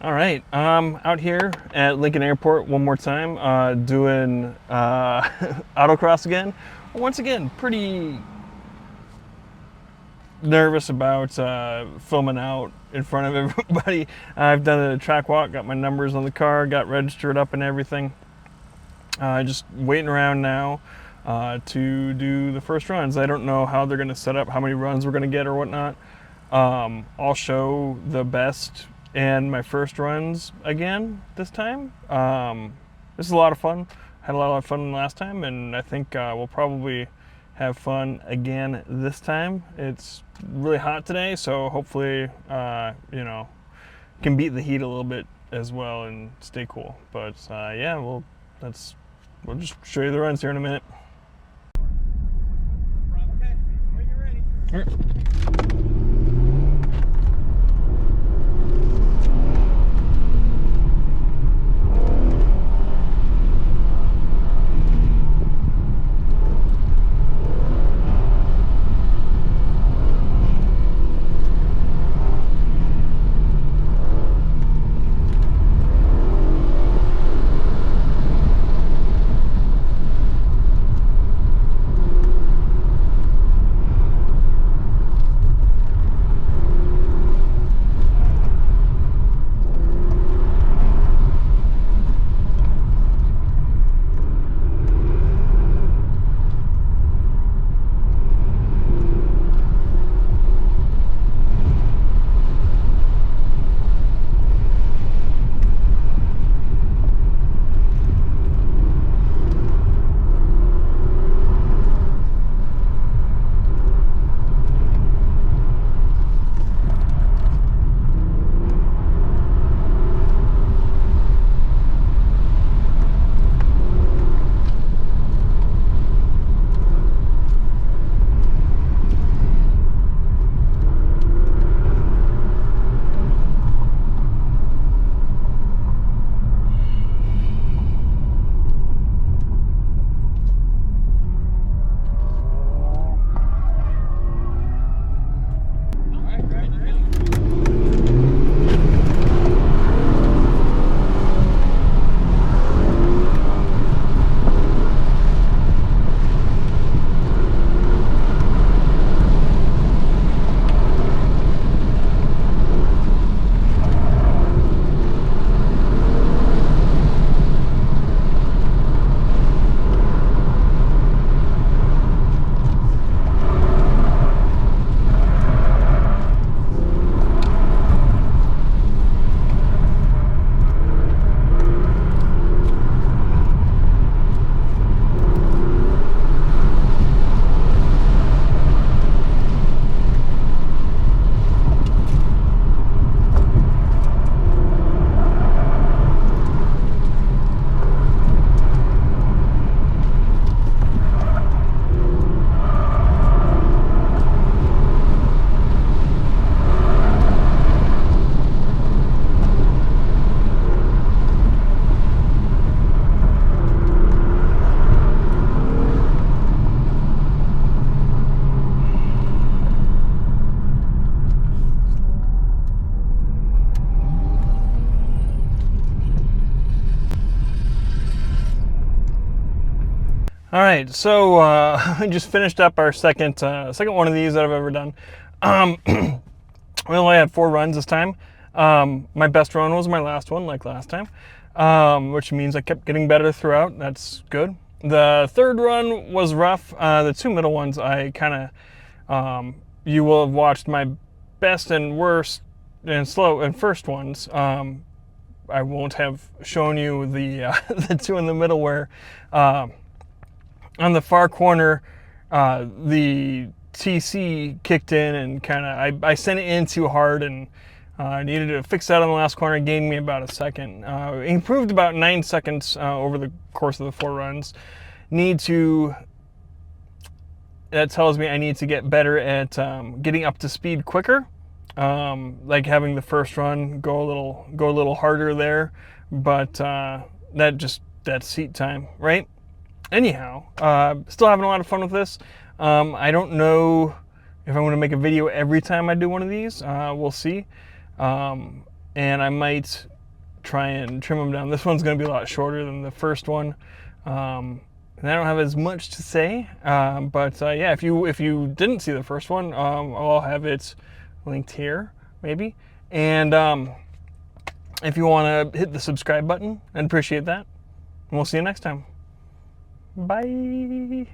All right, out here at Lincoln Airport one more time, doing autocross again. Once again, pretty nervous about filming out in front of everybody. I've done a track walk, got my numbers on the car, got registered up and everything. Just waiting around now to do the first runs. I don't know how they're going to set up, how many runs we're going to get or whatnot. I'll show the best and my first runs again this time. This is a lot of fun. Had a lot of fun last time, and I think we'll probably have fun again this time. It's really hot today, so hopefully, you know, can beat the heat a little bit as well and stay cool. But yeah, we'll just show you the runs here in a minute. Okay, when you're ready. All right. All right, so we just finished up our second one of these that I've ever done. We only had 4 runs this time. My best run was my last one, like last time, which means I kept getting better throughout. That's good. The third run was rough. The 2 middle ones, I kind of, you will have watched my best and worst and slow and first ones. I won't have shown you the the 2 in the middle where. On the far corner, the TC kicked in and kind of, I sent it in too hard and needed to fix that on the last corner. It gained me about a second. Improved about 9 seconds over the course of the 4 runs. That tells me I need to get better at getting up to speed quicker. Like having the first run go a little harder there, but that's seat time, right? Anyhow, still having a lot of fun with this. I don't know if I'm going to make a video every time I do one of these. We'll see. And I might try and trim them down. This one's going to be a lot shorter than the first one. And I don't have as much to say, but yeah, if you didn't see the first one, I'll have it linked here, maybe. And if you want to hit the subscribe button, I'd appreciate that. And we'll see you next time. Bye.